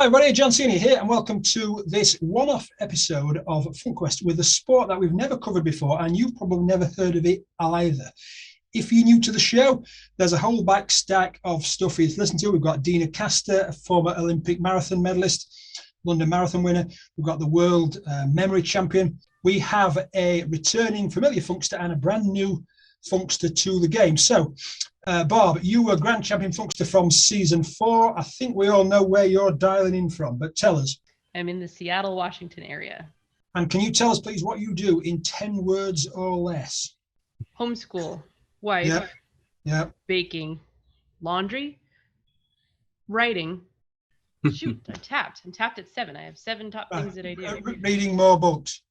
Hi everybody, John Cena here, and welcome to this one-off episode of FunkQuest with a sport that we've never covered before, and you've probably never heard of it either. If you're new to the show, there's a whole back stack of stuff for you to listen to. We've got Dina Castor, a former Olympic marathon medalist, London Marathon winner. We've got the world memory champion. We have a returning familiar funkster and a brand new funkster to the game. So, Bob, you were Grand Champion Funkster from season 4. I think we all know where you're dialing in from, but tell us. I'm in the Seattle, Washington area. And can you tell us, please, what you do in 10 words or less? Homeschool, wife, baking, laundry, writing. Shoot, I'm tapped at 7. I have 7 top things that I do. Reading more books.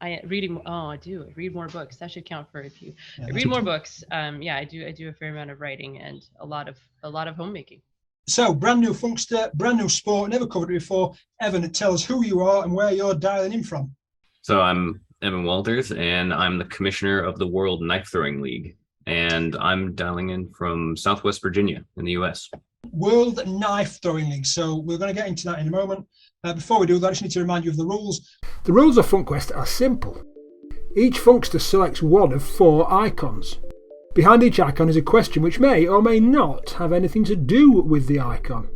I read more books. That should count for a few. I read more books. I do a fair amount of writing and a lot of homemaking. So, brand new funkster, brand new sport, never covered it before. Evan, tell us who you are and where you're dialing in from. So I'm Evan Walters, and I'm the commissioner of the World Knife Throwing League, and I'm dialing in from Southwest Virginia in the U.S. World Knife Throwing League. So we're going to get into that in a moment. Before we do that, I just need to remind you of the rules. The rules of FunkQuest are simple. Each funkster selects one of 4 icons. Behind each icon is a question which may or may not have anything to do with the icon.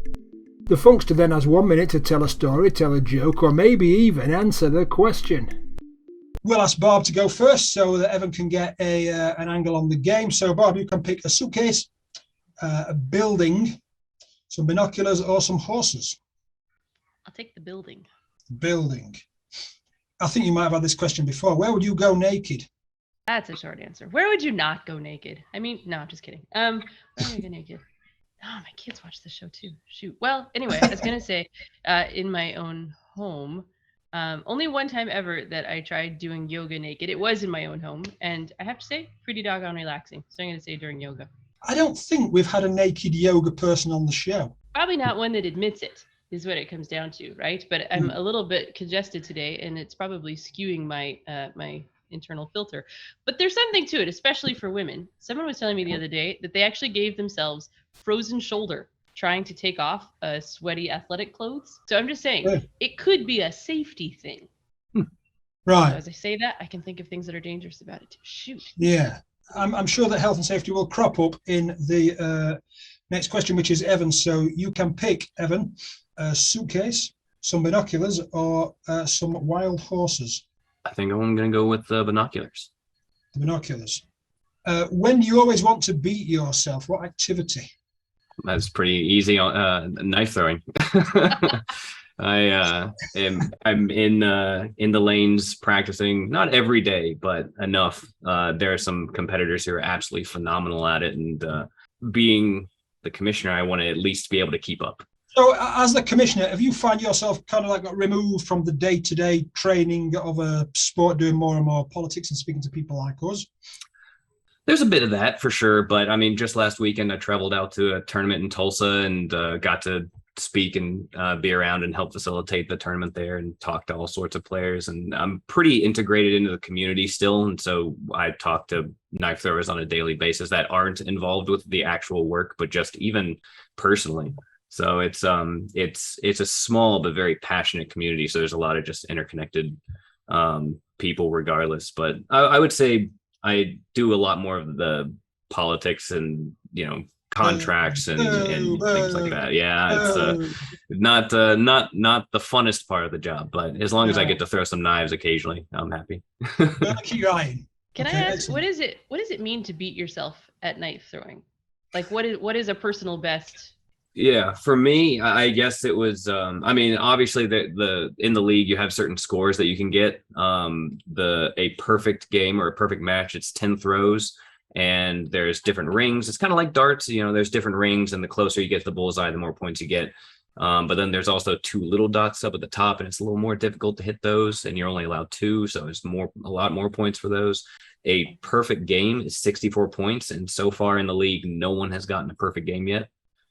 The funkster then has 1 minute to tell a story, tell a joke, or maybe even answer the question. We'll ask Bob to go first so that Evan can get an angle on the game. So Bob, you can pick a suitcase, a building, some binoculars, or some horses. I'll take the building. Building. I think you might have had this question before. Where would you go naked? That's a short answer. Where would you not go naked? I mean, no, I'm just kidding. Where would I go naked? Oh, my kids watch the show too. Shoot. Well, anyway, I was going to say in my own home. Only one time ever that I tried doing yoga naked. It was in my own home. And I have to say, pretty doggone relaxing. So I'm going to say during yoga. I don't think we've had a naked yoga person on the show. Probably not one that admits it. Is what it comes down to, right? But I'm a little bit congested today, and it's probably skewing my my internal filter. But there's something to it, especially for women. Someone was telling me the other day that they actually gave themselves frozen shoulder trying to take off sweaty athletic clothes. So I'm just saying, it could be a safety thing. Right. So as I say that, I can think of things that are dangerous about it too. Shoot. Yeah, I'm sure that health and safety will crop up in the next question, which is Evan. So you can pick, Evan, a suitcase, some binoculars, or some wild horses. I think I'm going to go with the binoculars. The binoculars. When do you always want to beat yourself? What activity? That's pretty easy. Knife throwing. I'm in the lanes practicing, not every day, but enough. There are some competitors who are absolutely phenomenal at it, and being the commissioner, I want to at least be able to keep up. So as the commissioner, have you found yourself kind of like got removed from the day-to-day training of a sport, doing more and more politics and speaking to people like us? There's a bit of that for sure. But I mean, just last weekend, I traveled out to a tournament in Tulsa and got to speak and be around and help facilitate the tournament there and talk to all sorts of players. And I'm pretty integrated into the community still. And so I talk to knife throwers on a daily basis that aren't involved with the actual work, but just even personally. So it's a small but very passionate community. So there's a lot of just interconnected people regardless. But I would say I do a lot more of the politics and, contracts and things like that. Yeah, it's not the funnest part of the job, but as long as I get to throw some knives occasionally, I'm happy. Keep going. Can I ask, what does it mean to beat yourself at knife throwing? Like what is a personal best? Yeah, for me, I guess it was. Obviously, the in the league you have certain scores that you can get. A perfect game or a perfect match, it's 10 throws, and there's different rings. It's kind of like darts. There's different rings, and the closer you get to the bullseye, the more points you get. But then there's also 2 little dots up at the top, and it's a little more difficult to hit those, and you're only allowed 2, so it's a lot more points for those. A perfect game is 64 points, and so far in the league, no one has gotten a perfect game yet.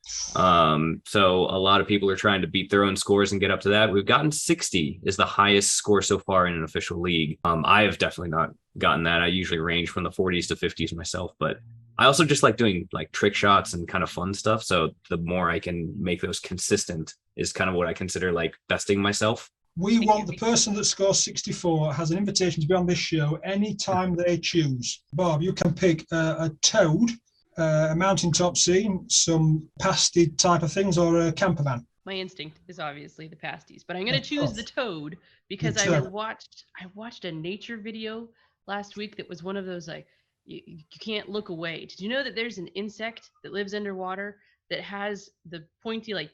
So a lot of people are trying to beat their own scores and get up to that. We've gotten 60 is the highest score so far in an official league. I have definitely not gotten that. I usually range from the 40s to 50s myself, but I also just like doing like trick shots and kind of fun stuff. So the more I can make those consistent is kind of what I consider like besting myself. We want the person that scores 64 has an invitation to be on this show anytime they choose. Bob, you can pick a toad, a mountaintop scene, some pasty type of things, or a camper van. My instinct is obviously the pasties, but I'm going to choose the toad because I watched a nature video last week that was one of those like you can't look away. Did you know that there's an insect that lives underwater that has the pointy like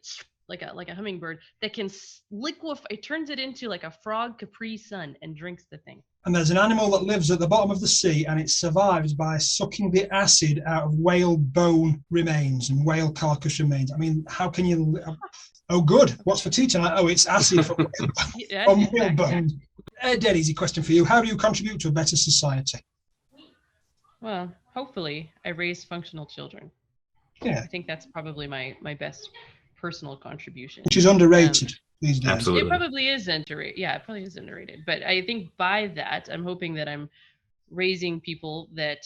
a hummingbird that can liquefy? It turns it into like a frog Capri Sun and drinks the thing. And there's an animal that lives at the bottom of the sea, and it survives by sucking the acid out of whale bone remains and whale carcass remains. I mean, how can you? Oh, good. What's for tea tonight? Oh, it's acid from whale bone. Dead easy question for you. How do you contribute to a better society? Well, hopefully I raise functional children. Yeah. I think that's probably my best personal contribution. Which is underrated these days. Absolutely. It probably is underrated. Yeah, it probably is underrated. But I think by that, I'm hoping that I'm raising people that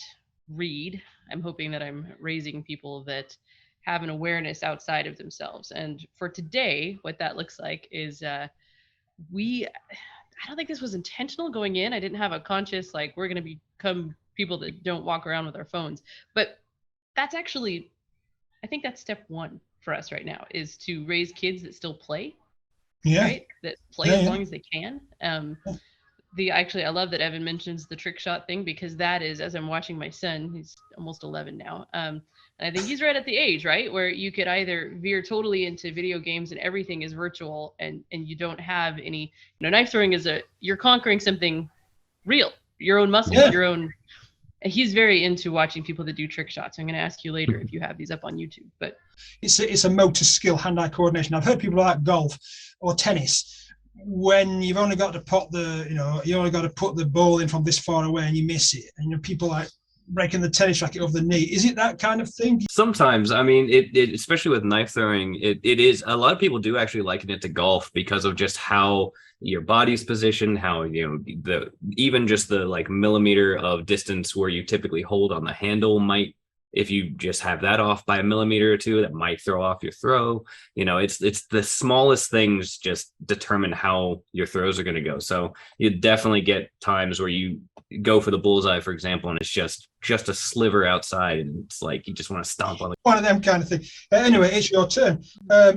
read. I'm hoping that I'm raising people that have an awareness outside of themselves. And for today, what that looks like is I don't think this was intentional going in. I didn't have a conscious, like, we're going to become people that don't walk around with our phones. But that's actually, I think that's step one for us right now, is to raise kids that still play. Yeah. Right? That play as long as they can. I love that Evan mentions the trick shot thing, because that is, as I'm watching my son, he's almost 11 now. And I think he's right at the age, right, where you could either veer totally into video games and everything is virtual and you don't have any, knife throwing is you're conquering something real, your own muscles, your own. He's very into watching people that do trick shots. I'm going to ask you later if you have these up on YouTube. But it's a motor skill, hand-eye coordination. I've heard people like golf or tennis, when you've only got to put you only got to put the ball in from this far away and you miss it, and people like breaking the tennis racket over the knee. Is it that kind of thing? Sometimes, I mean, it especially with knife throwing, it is, a lot of people do actually liken it to golf because of just how your body's positioned, how even just the like millimeter of distance where you typically hold on the handle might, if you just have that off by a millimeter or two, that might throw off your throw. It's the smallest things just determine how your throws are going to go. So you definitely get times where you go for the bullseye, for example, and it's just a sliver outside, and it's like you just want to stomp on it. One of them kind of thing. Anyway, it's your turn.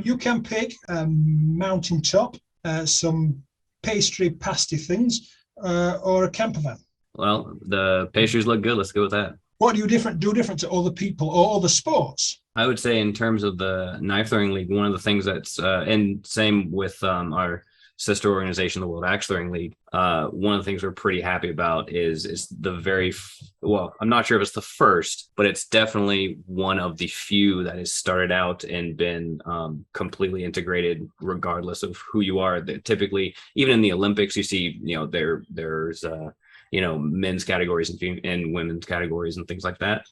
You can pick a mountaintop, some pastry pasty things, or a camper van. Well, the pastries look good. Let's go with that. What do you do different to other people or other sports? I would say in terms of the knife throwing league, one of the things that's and same with our sister organization, the World Axe Throwing League. One of the things we're pretty happy about is the I'm not sure if it's the first, but it's definitely one of the few that has started out and been completely integrated, regardless of who you are. Typically, even in the Olympics, you see, there's men's categories and women's categories and things like that.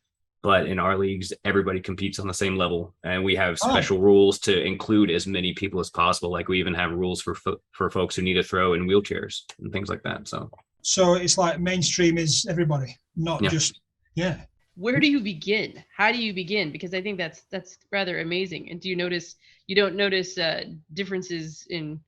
But in our leagues, everybody competes on the same level, and we have special rules to include as many people as possible. Like we even have rules for folks who need to throw in wheelchairs and things like that. So it's like mainstream is everybody, not just. Where do you begin? How do you begin? Because I think that's rather amazing. And you don't notice differences in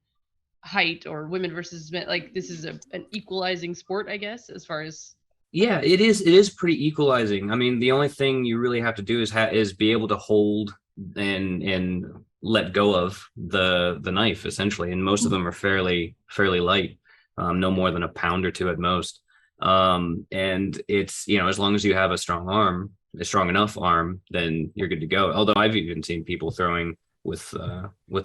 height or women versus men? Like this is an equalizing sport, I guess, as far as. Yeah, it is pretty equalizing. I mean, the only thing you really have to do is be able to hold and let go of the knife, essentially. And most of them are fairly light, no more than a pound or two at most. And it's, as long as you have a strong enough arm, then you're good to go. Although I've even seen people throwing with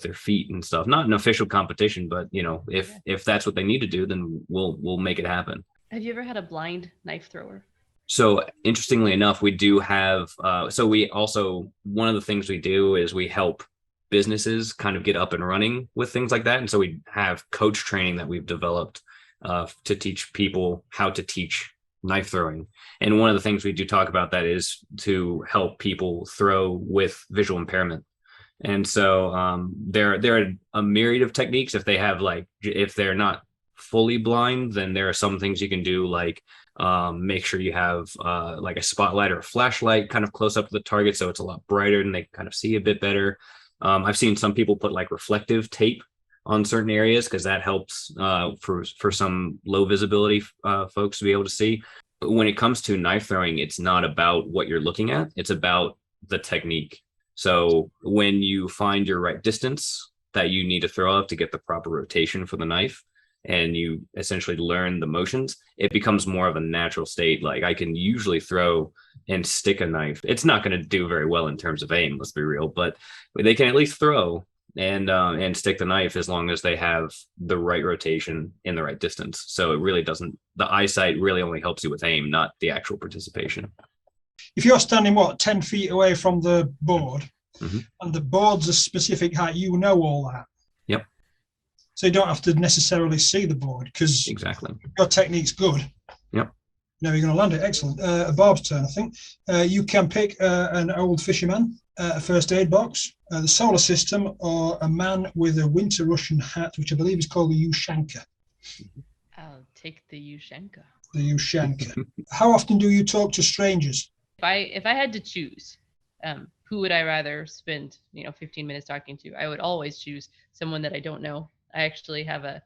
their feet and stuff, not an official competition, but if that's what they need to do, then we'll make it happen. Have you ever had a blind knife thrower? So interestingly enough, we do have, we also, one of the things we do is we help businesses kind of get up and running with things like that. And so we have coach training that we've developed to teach people how to teach knife throwing. And one of the things we do talk about that is to help people throw with visual impairment. And so there are a myriad of techniques. If they're not fully blind, then there are some things you can do, like Make sure you have like a spotlight or a flashlight kind of close up to the target, so it's a lot brighter and they can kind of see a bit better. I've seen some people put like reflective tape on certain areas because that helps for some low visibility folks to be able to see. But when it comes to knife throwing, it's not about what you're looking at, it's about the technique. So when you find your right distance that you need to throw up to get the proper rotation for the knife, and you essentially learn the motions, it becomes more of a natural state. Like I can usually throw and stick a knife. It's not going to do very well in terms of aim, let's be real, but they can at least throw and stick the knife as long as they have the right rotation in the right distance. So it really doesn't, the eyesight really only helps you with aim, not the actual participation. If you're standing, 10 feet away from the board, and the board's a specific height, you know all that. Yep. So you don't have to necessarily see the board because exactly your technique's good. Yep. Now you're going to land it. Excellent. Bob's turn, I think. You can pick an old fisherman, a first aid box, the solar system, or a man with a winter Russian hat, which I believe is called the Ushanka. I'll take the Ushanka. The Ushanka. How often do you talk to strangers? If I had to choose, who would I rather spend 15 minutes talking to? I would always choose someone that I don't know. I actually have an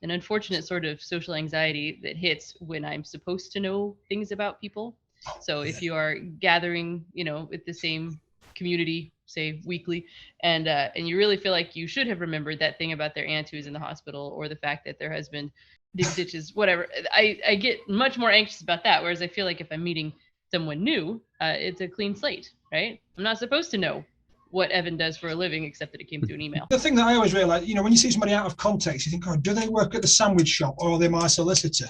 unfortunate sort of social anxiety that hits when I'm supposed to know things about people. So if you are gathering, with the same community, say weekly, and you really feel like you should have remembered that thing about their aunt who's in the hospital, or the fact that their husband dig ditches, whatever, I get much more anxious about that. Whereas I feel like if I'm meeting someone new, it's a clean slate, right? I'm not supposed to know what Evan does for a living, except that it came through an email. The thing that I always realize, when you see somebody out of context, you think, do they work at the sandwich shop or are they my solicitor?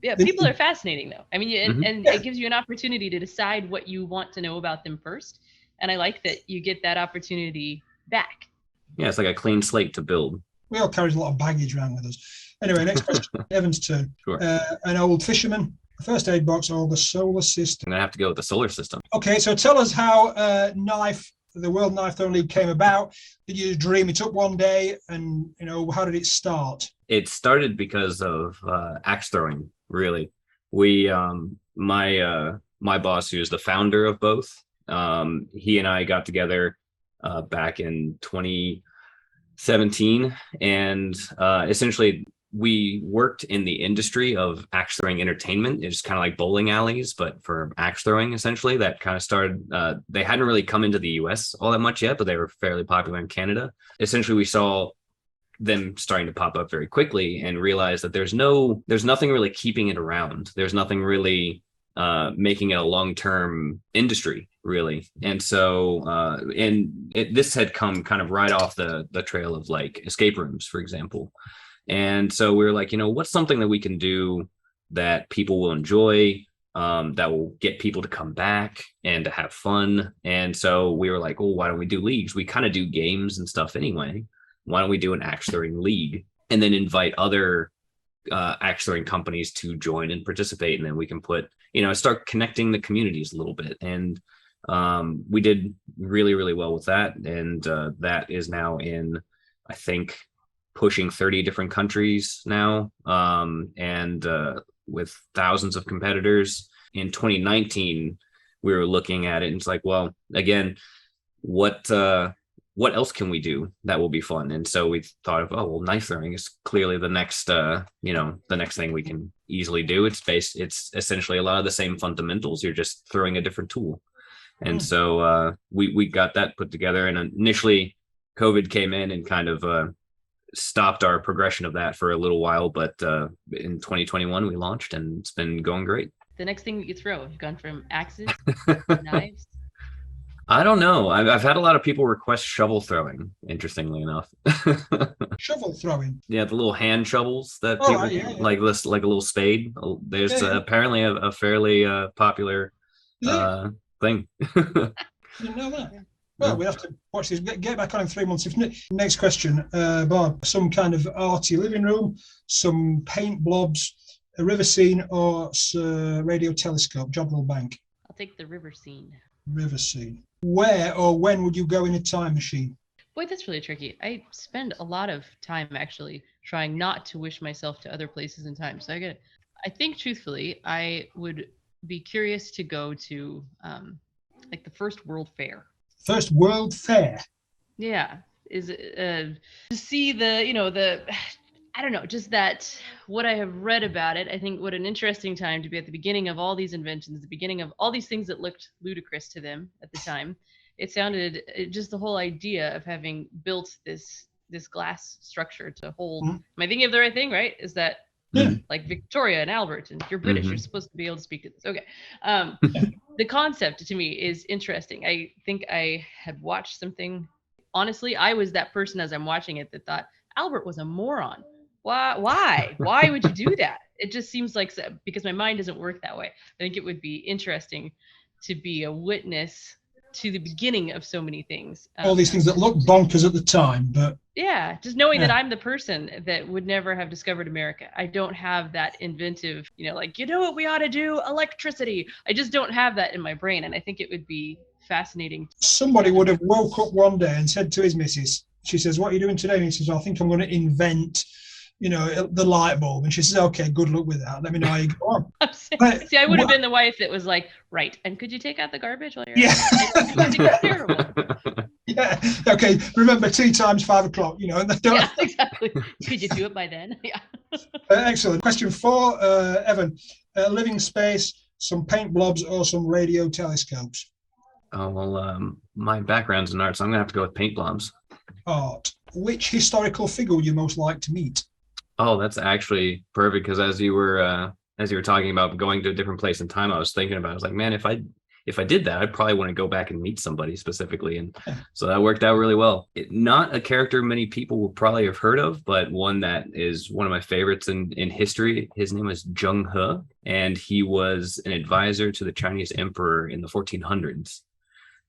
Yeah, people are fascinating though. I mean, and it gives you an opportunity to decide what you want to know about them first. And I like that you get that opportunity back. Yeah, it's like a clean slate to build. We all carry a lot of baggage around with us. Anyway, next question. Evan's turn. Sure. An old fisherman, a first aid box, or the solar system? I'm going to have to go with the solar system. Okay, so tell us how the World Knife Throwing League came about. Did you dream it up one day, and how did it start? It started because of axe throwing. Really, we my boss, who's the founder of both, he and I got together back in 2017, and essentially we worked in the industry of axe throwing entertainment. It's kind of like bowling alleys, but for axe throwing, essentially. That kind of started, they hadn't really come into the US all that much yet, but they were fairly popular in Canada. Essentially, we saw them starting to pop up very quickly and realized that there's nothing really keeping it around. There's nothing really making it a long-term industry, really. And so, this had come kind of right off the trail of like escape rooms, for example. And so we were like, what's something that we can do that people will enjoy, that will get people to come back and to have fun. And so we were like, why don't we do leagues? We kind of do games and stuff anyway. Why don't we do an axe throwing league and then invite other axe throwing companies to join and participate? And then we can start connecting the communities a little bit. And we did really, really well with that. And that is now in, I think, pushing 30 different countries now, and with thousands of competitors. In 2019, we were looking at it and it's like, well, again, what else can we do that will be fun? And so we thought of, knife throwing is clearly the next, the next thing we can easily do. It's essentially a lot of the same fundamentals. You're just throwing a different tool. And so we got that put together, and initially COVID came in and kind of stopped our progression of that for a little while, but in 2021 we launched and it's been going great. The next thing you throw, you've gone from axes to knives. I don't know. I've had a lot of people request shovel throwing, interestingly enough. Shovel throwing? Yeah, the little hand shovels that people like this, like a little spade. There's apparently a fairly popular thing. Didn't know that. Well, we have to watch this. Get back on in 3 months. Next question, Bob. Some kind of arty living room, some paint blobs, a river scene, or radio telescope, Jodrell Bank? I'll take the river scene. River scene. Where or when would you go in a time machine? Boy, that's really tricky. I spend a lot of time actually trying not to wish myself to other places and times. So I think truthfully, I would be curious to go to like the first World Fair. First World Fair. Yeah, is to see the I don't know, just that what I have read about it. I think what an interesting time to be at the beginning of all these inventions, the beginning of all these things that looked ludicrous to them at the time. It sounded just the whole idea of having built this glass structure to hold. Am I thinking of the right thing? Right? Is that like Victoria and Albert, and you're British, you're supposed to be able to speak to this. Okay. The concept to me is interesting. I think I had watched something. Honestly, I was that person as I'm watching it that thought Albert was a moron. Why would you do that? It just seems like, because my mind doesn't work that way. I think it would be interesting to be a witness to the beginning of so many things. All these things that look bonkers at the time, but yeah, just knowing that I'm the person that would never have discovered America. I don't have that inventive, like, what we ought to do? Electricity. I just don't have that in my brain. And I think it would be fascinating. Somebody would have woke up one day and said to his missus, she says, "What are you doing today?" And he says, "I think I'm going to invent, the light bulb." And she says, "Okay, good luck with that. Let me know how you go on." See, I would have been the wife that was like, "Right, and could you take out the garbage while you're it's terrible." Yeah. Okay. Remember, tea time's 5 o'clock. Yeah, exactly. Could you do it by then? Yeah. Excellent. Question 4, Evan. Living space, some paint blobs, or some radio telescopes? Oh, well, my background's in art, so I'm gonna have to go with paint blobs. Art. Which historical figure would you most like to meet? Oh, that's actually perfect, because as you were talking about going to a different place in time, I was thinking about it. I was like, man, if I did that, I'd probably want to go back and meet somebody specifically, and so that worked out really well. Not a character many people will probably have heard of, but one that is one of my favorites in history. His name was Zheng He, and he was an advisor to the Chinese emperor in the 1400s.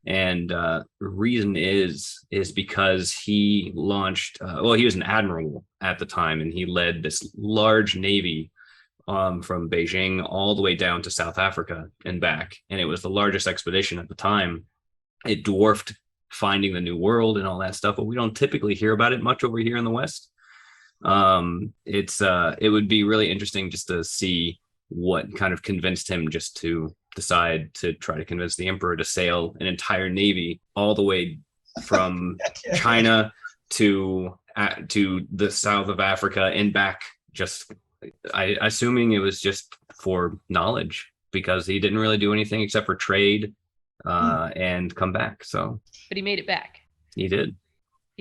And reason is because he launched, he was an admiral at the time, and he led this large navy from Beijing all the way down to South Africa and back. And it was the largest expedition at the time. It dwarfed finding the New World and all that stuff, but we don't typically hear about it much over here in the West. It would be really interesting just to see what kind of convinced him just to decide to try to convince the emperor to sail an entire navy all the way from China to the south of Africa and back. Just assuming it was just for knowledge, because he didn't really do anything except for trade and come back. So, but he made it back. He did.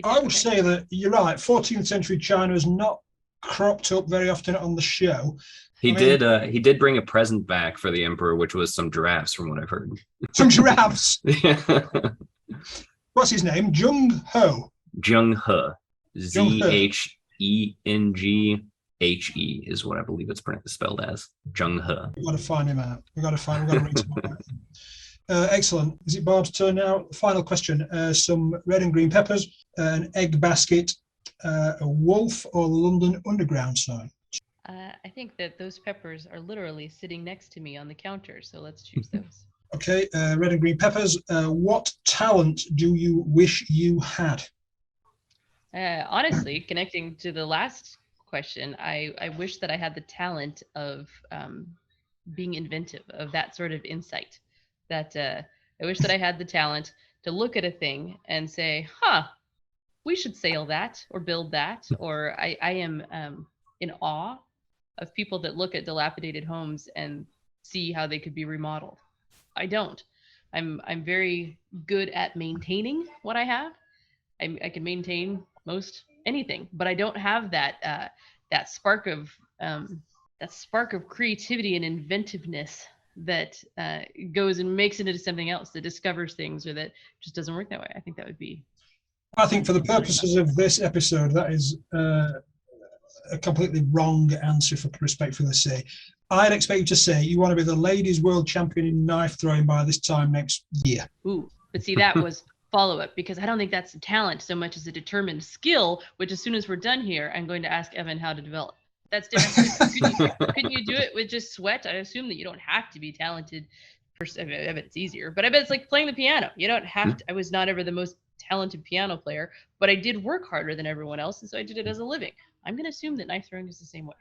I would say that you're right. 14th century China has not cropped up very often on the show. He did bring a present back for the emperor, which was some giraffes, from what I've heard. Some giraffes. Yeah. What's his name? Zheng He. Zheng He. Zhenghe is what I believe it's spelled as. Zheng He. We've got to find him out. We've got to reach him out. Excellent. Is it Barb's turn now? Final question. Some red and green peppers, an egg basket, a wolf, or the London Underground sign? I think that those peppers are literally sitting next to me on the counter, so let's choose those. Okay, red and green peppers. What talent do you wish you had? Honestly, connecting to the last question, I wish that I had the talent of being inventive, of that sort of insight. That I wish that I had the talent to look at a thing and say, we should sail that or build that. Or I am in awe of people that look at dilapidated homes and see how they could be remodeled. I don't. I'm very good at maintaining what I have. I can maintain most anything, but I don't have that that spark of creativity and inventiveness that goes and makes it into something else, that discovers things, or that just doesn't work that way. I think that would be. I think for the purposes of this episode, that is a completely wrong answer, for respectfully say. I'd expect you to say you want to be the ladies' world champion in knife throwing by this time next year. Ooh, but see, that was follow-up, because I don't think that's a talent so much as a determined skill, which as soon as we're done here, I'm going to ask Evan how to develop. That's different. Couldn't you do it with just sweat? I assume that you don't have to be talented. I bet it's easier, but I bet it's like playing the piano. You don't have to. I was not ever the most talented piano player, but I did work harder than everyone else, and so I did it as a living. I'm going to assume that knife throwing is the same way.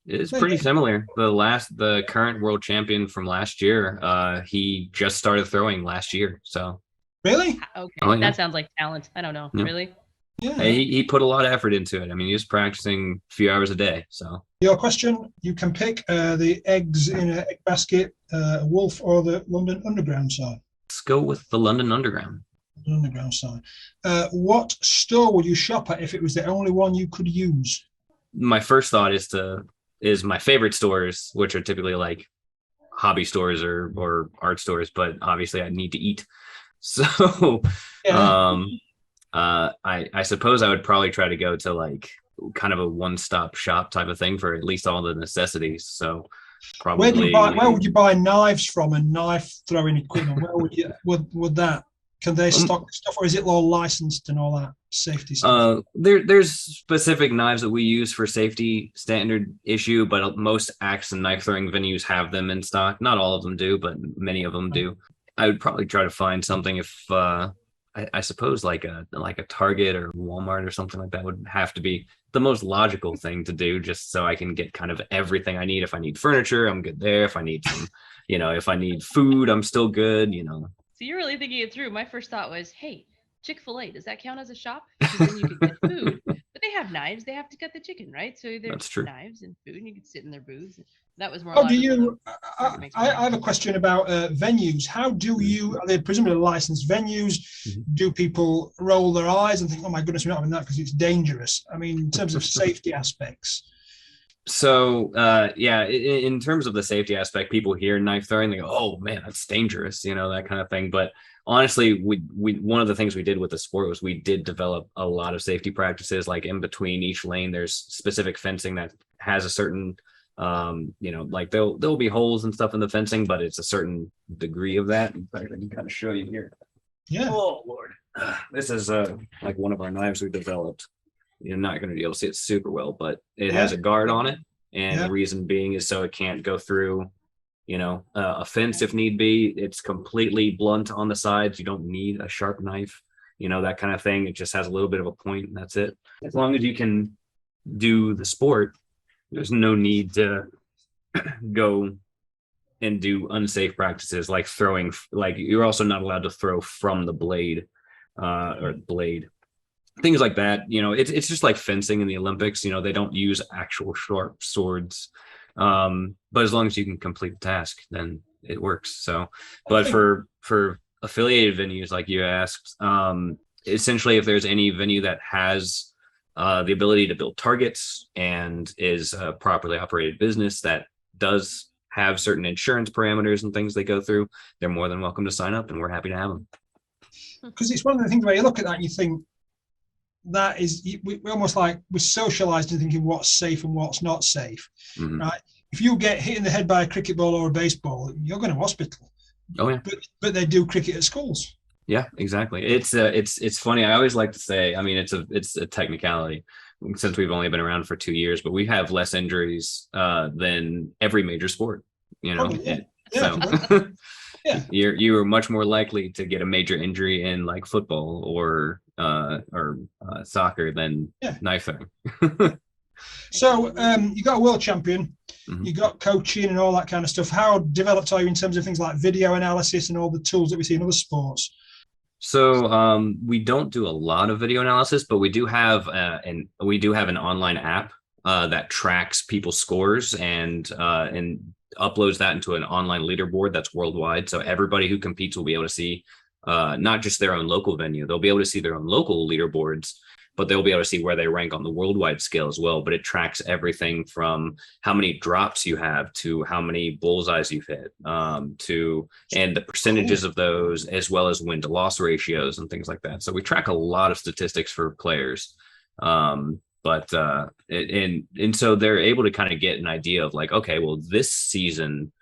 It's pretty similar. The current world champion from last year, he just started throwing last year. So Really? Okay, Oh, yeah. that sounds like talent. I don't know. Yeah. Really? Yeah. he put a lot of effort into it. I mean, he was practicing a few hours a day. So Your question, you can pick the eggs in an egg basket, Wolf or the London Underground side. let's go with the London Underground. Underground side. What store would you shop at if it was the only one you could use? My first thought is my favorite stores, which are typically like hobby stores or art stores, but obviously I need to eat. So Yeah. I suppose I would probably try to go to like kind of a one-stop shop type of thing for at least all the necessities. So probably Where would you buy knives from and knife throwing equipment? Where would you would that? Can they stock stuff, or is it all licensed and all that safety stuff? There's specific knives that we use for safety standard issue, but most axe and knife throwing venues have them in stock. Not all of them do, but many of them do. I would probably try to find something if I suppose like a Target or Walmart or something like that would have to be the most logical thing to do, just so I can get kind of everything I need. If I need furniture, I'm good there. If I need some, if I need food, I'm still good. So you're really thinking it through. My first thought was, hey, Chick-fil-A, does that count as a shop? Because then you could get food. But they have knives. They have to cut the chicken, right? So That's there's true. knives and food, and you could sit in their booths. That was more How do logical you? than- I have a question about venues. How do you? Are they presumably licensed venues? Mhm. Do people roll their eyes and think, "Oh my goodness, we're not having that because it's dangerous"? I mean, in terms of safety aspects. So in terms of the safety aspect, people hear knife throwing, they go, "Oh man, that's dangerous," that kind of thing. But honestly, we one of the things we did with the sport was we did develop a lot of safety practices. Like in between each lane, there's specific fencing that has a certain like there'll be holes and stuff in the fencing, but it's a certain degree of that. In fact, I can kind of show you here. Yeah. Oh Lord, this is like one of our knives we developed. You're not going to be able to see it super well, but it has a guard on it, and the reason being is so it can't go through a fence if need be. It's completely blunt on the sides. You don't need a sharp knife, that kind of thing. It just has a little bit of a point, and that's it. As long as you can do the sport, there's no need to go and do unsafe practices like throwing. Like you're also not allowed to throw from the blade or blade. Things like that. It's just like fencing in the Olympics. They don't use actual sharp swords. But as long as you can complete the task, then it works. So, but for affiliated venues, like you asked, essentially, if there's any venue that has the ability to build targets and is a properly operated business that does have certain insurance parameters and things they go through, they're more than welcome to sign up, and we're happy to have them. Because it's one of the things where you look at that and you think that is, we almost like we're socialized in thinking what's safe and what's not safe, right? If you get hit in the head by a cricket ball or a baseball, you're going to hospital. Oh yeah. But they do cricket at schools. Yeah, exactly. It's funny. I always like to say, I mean, it's a technicality since we've only been around for 2 years, but we have less injuries than every major sport. Probably, So yeah. you are much more likely to get a major injury in like football or soccer than knife throwing. So you got a world champion, you got coaching and all that kind of stuff. How developed are you in terms of things like video analysis and all the tools that we see in other sports? So we don't do a lot of video analysis, but we do have an online app that tracks people's scores and uploads that into an online leaderboard that's worldwide. So everybody who competes will be able to see not just their own local venue. They'll be able to see their own local leaderboards, but they'll be able to see where they rank on the worldwide scale as well. But it tracks everything from how many drops you have to how many bullseyes you've hit, and the percentages of those, as well as win to loss ratios and things like that. So we track a lot of statistics for players. And so they're able to kind of get an idea of like, okay, well, this season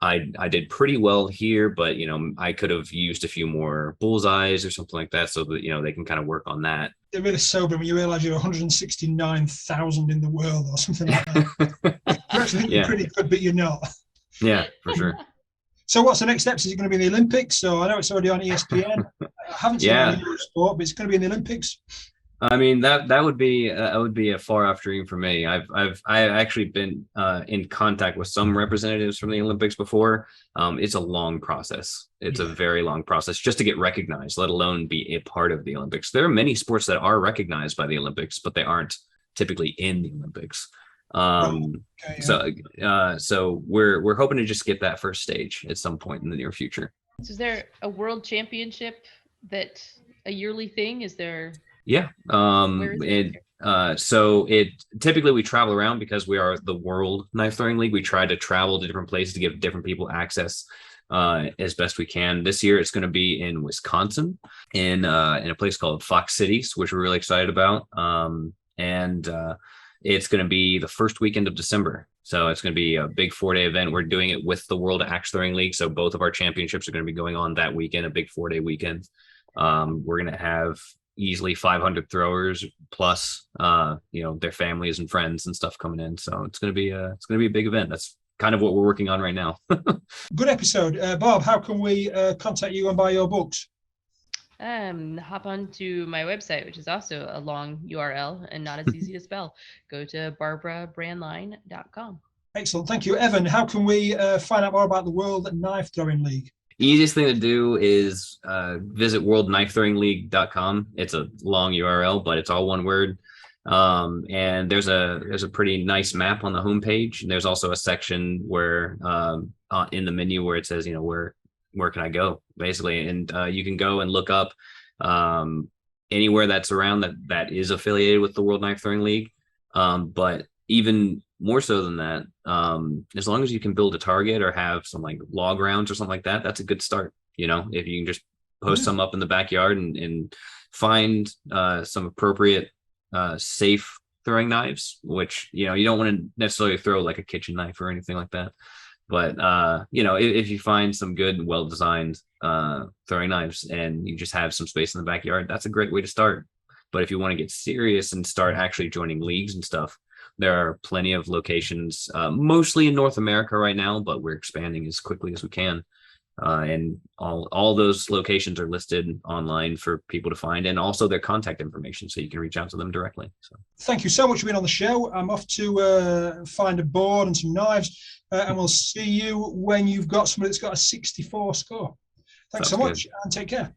I did pretty well here, but I could have used a few more bullseyes or something like that, so that they can kind of work on that. They're really sobering when you realize you're 169,000 in the world or something like that. You're actually thinking pretty good, but you're not. Yeah, for sure. So what's the next steps? Is it going to be in the Olympics? So I know it's already on ESPN. I haven't seen it on Eurosport, but it's going to be in the Olympics. I mean, that would be a far off dream for me. I've actually been in contact with some representatives from the Olympics before. It's a long process. It's a very long process just to get recognized, let alone be a part of the Olympics. There are many sports that are recognized by the Olympics, but they aren't typically in the Olympics. So we're hoping to just get that first stage at some point in the near future. So is there a world championship that a yearly thing? Is there? Yeah. So typically we travel around because we are the World Knife Throwing League. We try to travel to different places to give different people access as best we can. This year it's going to be in Wisconsin in a place called Fox Cities, which we're really excited about. And it's going to be the first weekend of December. So it's going to be a big 4-day event. We're doing it with the World Axe Throwing League. So both of our championships are going to be going on that weekend, a big 4-day weekend. We're going to have easily 500 throwers plus their families and friends and stuff coming in, so it's going to be a big event. That's kind of what we're working on right now. Good episode. Bob, how can we contact you and buy your books? Hop onto my website, which is also a long URL and not as easy to spell. Go to barbarabrandline.com. Excellent, thank you. Evan, how can we find out more about the World Knife Throwing League? Easiest thing to do is visit worldknifethrowingleague.com. It's a long URL, but it's all one word. And there's a pretty nice map on the homepage. And there's also a section where in the menu where it says, where can I go, basically. And you can go and look up anywhere that's around that is affiliated with the World Knife Throwing League. But even more so than that, as long as you can build a target or have some like log rounds or something like that, that's a good start. If you can just post some up in the backyard and find some appropriate safe throwing knives, which you don't want to necessarily throw like a kitchen knife or anything like that. But if you find some good and well-designed throwing knives and you just have some space in the backyard, that's a great way to start. But if you want to get serious and start actually joining leagues and stuff, there are plenty of locations, mostly in North America right now, but we're expanding as quickly as we can. And all those locations are listed online for people to find, and also their contact information, so you can reach out to them directly. So thank you so much for being on the show. I'm off to find a board and some knives, and we'll see you when you've got somebody that's got a 64 score. Thanks so much, and take care.